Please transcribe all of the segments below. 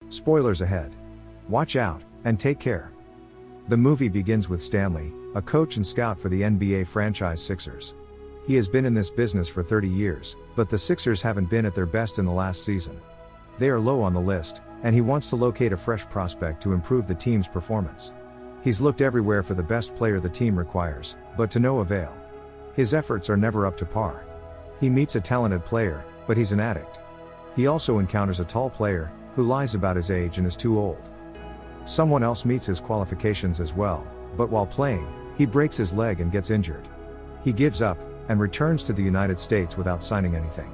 Spoilers ahead. Watch out, and take care. The movie begins with Stanley, a coach and scout for the NBA franchise Sixers. He has been in this business for 30 years, but the Sixers haven't been at their best in the last season. They are low on the list, and he wants to locate a fresh prospect to improve the team's performance. He's looked everywhere for the best player the team requires, but to no avail. His efforts are never up to par. He meets a talented player, but he's an addict. He also encounters a tall player, who lies about his age and is too old. Someone else meets his qualifications as well, but while playing, he breaks his leg and gets injured. He gives up, and returns to the United States without signing anything.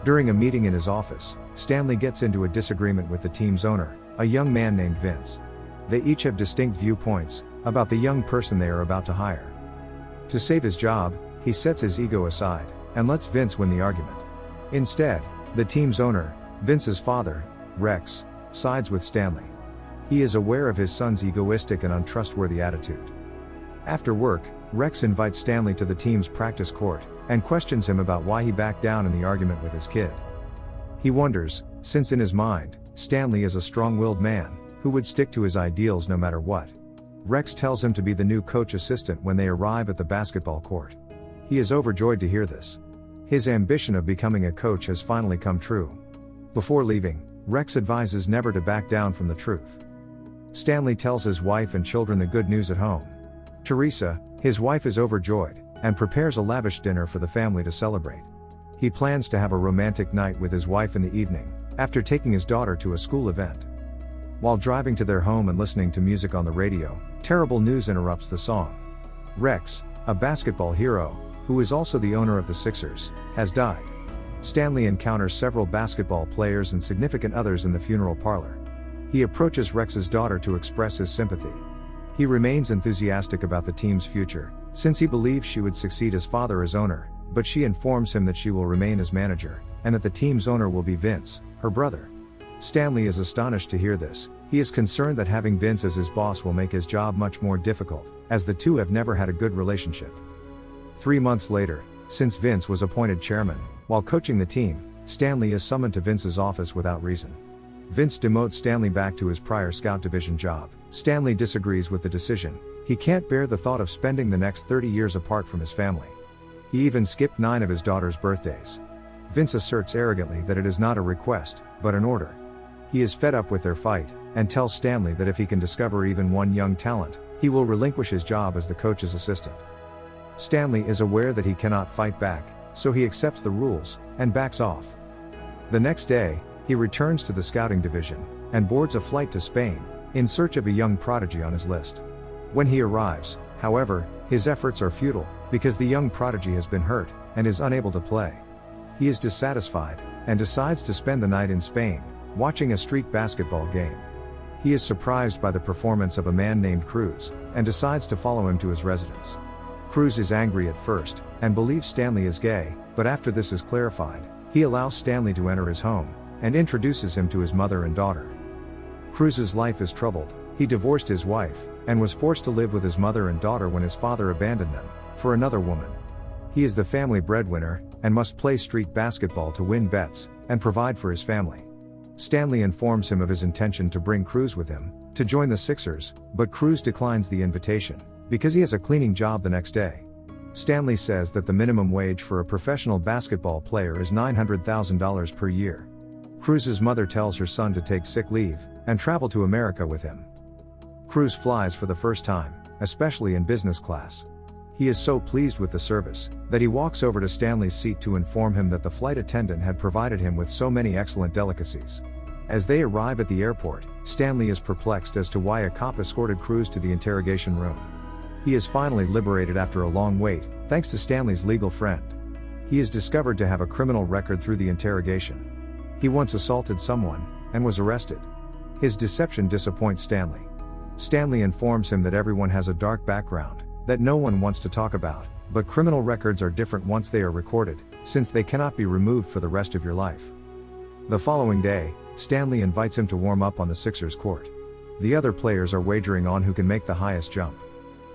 During a meeting in his office, Stanley gets into a disagreement with the team's owner, a young man named Vince. They each have distinct viewpoints about the young person they are about to hire. To save his job, he sets his ego aside, and lets Vince win the argument. Instead, the team's owner, Vince's father, Rex, sides with Stanley. He is aware of his son's egoistic and untrustworthy attitude. After work, Rex invites Stanley to the team's practice court, and questions him about why he backed down in the argument with his kid. He wonders, since in his mind, Stanley is a strong-willed man, who would stick to his ideals no matter what. Rex tells him to be the new coach assistant when they arrive at the basketball court. He is overjoyed to hear this. His ambition of becoming a coach has finally come true. Before leaving, Rex advises never to back down from the truth. Stanley tells his wife and children the good news at home. Teresa, his wife, is overjoyed, and prepares a lavish dinner for the family to celebrate. He plans to have a romantic night with his wife in the evening, after taking his daughter to a school event. While driving to their home and listening to music on the radio, terrible news interrupts the song. Rex, a basketball hero, who is also the owner of the Sixers, has died. Stanley encounters several basketball players and significant others in the funeral parlor. He approaches Rex's daughter to express his sympathy. He remains enthusiastic about the team's future, since he believes she would succeed as father as owner, but she informs him that she will remain as manager, and that the team's owner will be Vince, her brother. Stanley is astonished to hear this. He is concerned that having Vince as his boss will make his job much more difficult, as the two have never had a good relationship. 3 months later, since Vince was appointed chairman, while coaching the team, Stanley is summoned to Vince's office without reason. Vince demotes Stanley back to his prior scout division job. Stanley disagrees with the decision. He can't bear the thought of spending the next 30 years apart from his family. He even skipped 9 of his daughter's birthdays. Vince asserts arrogantly that it is not a request, but an order. He is fed up with their fight, and tells Stanley that if he can discover even one young talent, he will relinquish his job as the coach's assistant. Stanley is aware that he cannot fight back, so he accepts the rules, and backs off. The next day, he returns to the scouting division, and boards a flight to Spain, in search of a young prodigy on his list. When he arrives, however, his efforts are futile, because the young prodigy has been hurt, and is unable to play. He is dissatisfied, and decides to spend the night in Spain, watching a street basketball game. He is surprised by the performance of a man named Cruz, and decides to follow him to his residence. Cruz is angry at first, and believes Stanley is gay, but after this is clarified, he allows Stanley to enter his home, and introduces him to his mother and daughter. Cruz's life is troubled. He divorced his wife, and was forced to live with his mother and daughter when his father abandoned them, for another woman. He is the family breadwinner, and must play street basketball to win bets, and provide for his family. Stanley informs him of his intention to bring Cruz with him, to join the Sixers, but Cruz declines the invitation, because he has a cleaning job the next day. Stanley says that the minimum wage for a professional basketball player is $900,000 per year. Cruz's mother tells her son to take sick leave, and travel to America with him. Cruz flies for the first time, especially in business class. He is so pleased with the service, that he walks over to Stanley's seat to inform him that the flight attendant had provided him with so many excellent delicacies. As they arrive at the airport, Stanley is perplexed as to why a cop escorted Cruz to the interrogation room. He is finally liberated after a long wait, thanks to Stanley's legal friend. He is discovered to have a criminal record through the interrogation. He once assaulted someone, and was arrested. His deception disappoints Stanley. Stanley informs him that everyone has a dark background, that no one wants to talk about, but criminal records are different once they are recorded, since they cannot be removed for the rest of your life. The following day, Stanley invites him to warm up on the Sixers court. The other players are wagering on who can make the highest jump.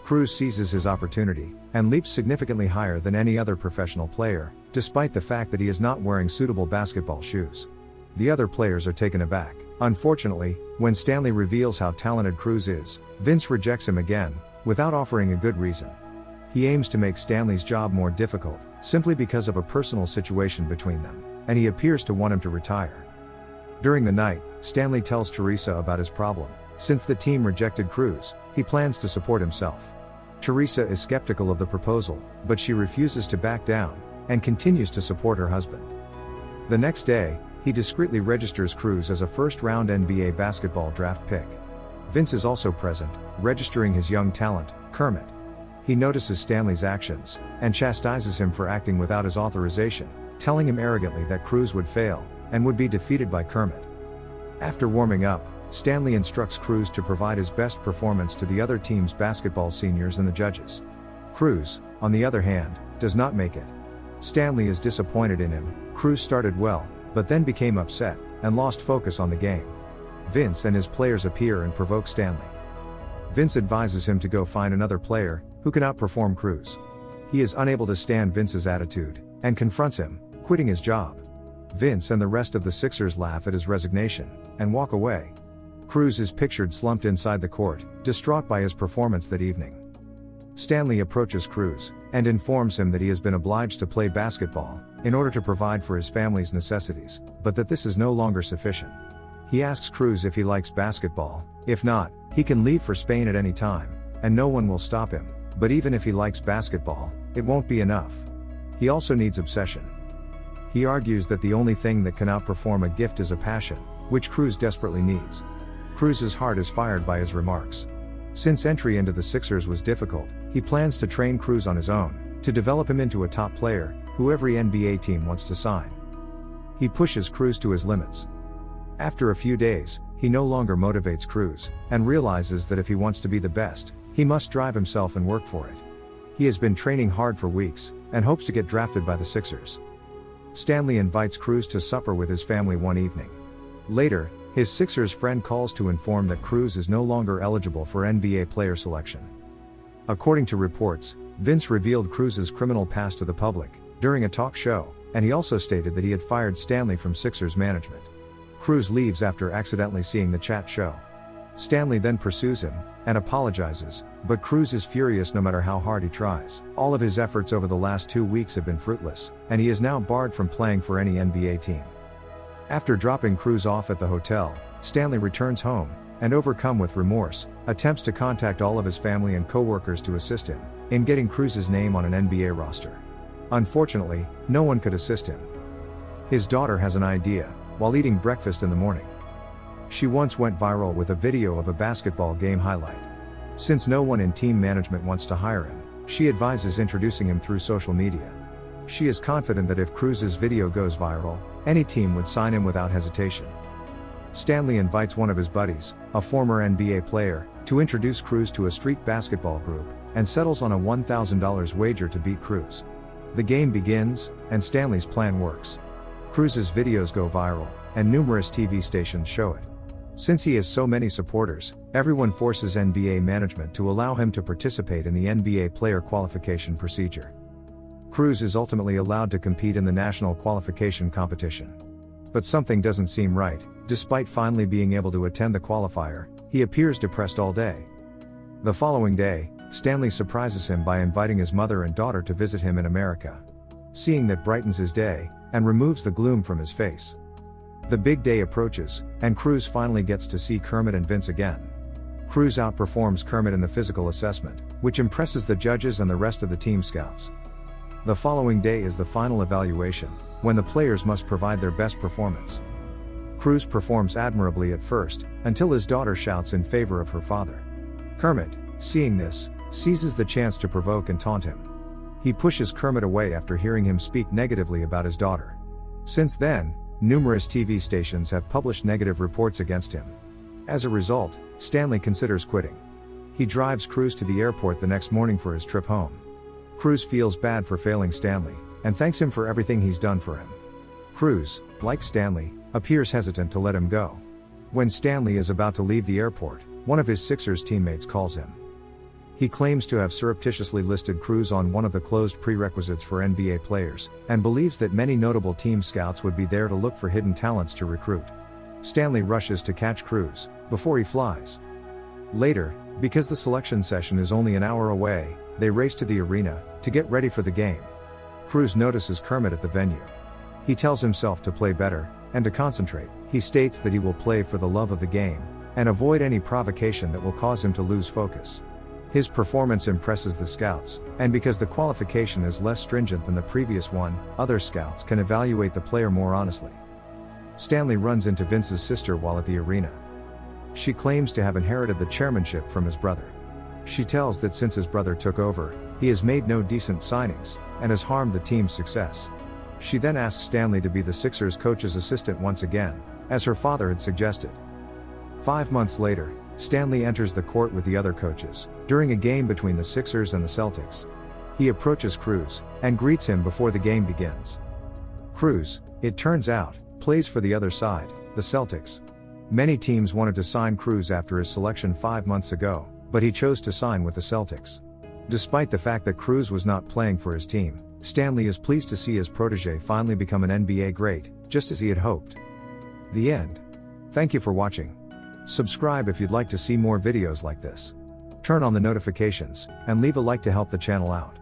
Cruz seizes his opportunity, and leaps significantly higher than any other professional player, despite the fact that he is not wearing suitable basketball shoes. The other players are taken aback. Unfortunately, when Stanley reveals how talented Cruz is, Vince rejects him again, without offering a good reason. He aims to make Stanley's job more difficult, simply because of a personal situation between them, and he appears to want him to retire. During the night, Stanley tells Teresa about his problem. Since the team rejected Cruz, he plans to support himself. Teresa is skeptical of the proposal, but she refuses to back down, and continues to support her husband. The next day, he discreetly registers Cruz as a first-round NBA basketball draft pick. Vince is also present, registering his young talent, Kermit. He notices Stanley's actions, and chastises him for acting without his authorization, telling him arrogantly that Cruz would fail, and would be defeated by Kermit. After warming up, Stanley instructs Cruz to provide his best performance to the other team's basketball seniors and the judges. Cruz, on the other hand, does not make it. Stanley is disappointed in him. Cruz started well, but then became upset, and lost focus on the game. Vince and his players appear and provoke Stanley. Vince advises him to go find another player, who can outperform Cruz. He is unable to stand Vince's attitude, and confronts him, quitting his job. Vince and the rest of the Sixers laugh at his resignation, and walk away. Cruz is pictured slumped inside the court, distraught by his performance that evening. Stanley approaches Cruz, and informs him that he has been obliged to play basketball, in order to provide for his family's necessities, but that this is no longer sufficient. He asks Cruz if he likes basketball. If not, he can leave for Spain at any time, and no one will stop him, but even if he likes basketball, it won't be enough. He also needs obsession. He argues that the only thing that can outperform a gift is a passion, which Cruz desperately needs. Cruz's heart is fired by his remarks. Since entry into the Sixers was difficult, he plans to train Cruz on his own, to develop him into a top player, who every NBA team wants to sign. He pushes Cruz to his limits. After a few days, he no longer motivates Cruz, and realizes that if he wants to be the best, he must drive himself and work for it. He has been training hard for weeks, and hopes to get drafted by the Sixers. Stanley invites Cruz to supper with his family one evening. Later, his Sixers friend calls to inform that Cruz is no longer eligible for NBA player selection. According to reports, Vince revealed Cruz's criminal past to the public, during a talk show, and he also stated that he had fired Stanley from Sixers management. Cruz leaves after accidentally seeing the chat show. Stanley then pursues him, and apologizes, but Cruz is furious no matter how hard he tries. All of his efforts over the last 2 weeks have been fruitless, and he is now barred from playing for any NBA team. After dropping Cruz off at the hotel, Stanley returns home, and overcome with remorse, attempts to contact all of his family and co-workers to assist him in getting Cruz's name on an NBA roster. Unfortunately, no one could assist him. His daughter has an idea, while eating breakfast in the morning. She once went viral with a video of a basketball game highlight. Since no one in team management wants to hire him, she advises introducing him through social media. She is confident that if Cruz's video goes viral, any team would sign him without hesitation. Stanley invites one of his buddies, a former NBA player, to introduce Cruz to a street basketball group, and settles on a $1,000 wager to beat Cruz. The game begins, and Stanley's plan works. Cruz's videos go viral, and numerous TV stations show it. Since he has so many supporters, everyone forces NBA management to allow him to participate in the NBA player qualification procedure. Cruz is ultimately allowed to compete in the national qualification competition. But something doesn't seem right. Despite finally being able to attend the qualifier, he appears depressed all day. The following day, Stanley surprises him by inviting his mother and daughter to visit him in America. Seeing that brightens his day, and removes the gloom from his face. The big day approaches, and Cruz finally gets to see Kermit and Vince again. Cruz outperforms Kermit in the physical assessment, which impresses the judges and the rest of the team scouts. The following day is the final evaluation, when the players must provide their best performance. Cruz performs admirably at first, until his daughter shouts in favor of her father. Kermit, seeing this, seizes the chance to provoke and taunt him. He pushes Kermit away after hearing him speak negatively about his daughter. Since then, numerous TV stations have published negative reports against him. As a result, Stanley considers quitting. He drives Cruz to the airport the next morning for his trip home. Cruz feels bad for failing Stanley, and thanks him for everything he's done for him. Cruz, like Stanley, appears hesitant to let him go. When Stanley is about to leave the airport, one of his Sixers teammates calls him. He claims to have surreptitiously listed Cruz on one of the closed prerequisites for NBA players, and believes that many notable team scouts would be there to look for hidden talents to recruit. Stanley rushes to catch Cruz before he flies. Later, because the selection session is only an hour away, they race to the arena to get ready for the game. Cruz notices Kermit at the venue. He tells himself to play better and to concentrate. He states that he will play for the love of the game and avoid any provocation that will cause him to lose focus. His performance impresses the scouts, and because the qualification is less stringent than the previous one, other scouts can evaluate the player more honestly. Stanley runs into Vince's sister while at the arena. She claims to have inherited the chairmanship from his brother. She tells that since his brother took over, he has made no decent signings, and has harmed the team's success. She then asks Stanley to be the Sixers coach's assistant once again, as her father had suggested. 5 months later, Stanley enters the court with the other coaches, during a game between the Sixers and the Celtics. He approaches Cruz, and greets him before the game begins. Cruz, it turns out, plays for the other side, the Celtics. Many teams wanted to sign Cruz after his selection 5 months ago, but he chose to sign with the Celtics. Despite the fact that Cruz was not playing for his team, Stanley is pleased to see his protege finally become an NBA great, just as he had hoped. The end. Thank you for watching. Subscribe if you'd like to see more videos like this. Turn on the notifications, and leave a like to help the channel out.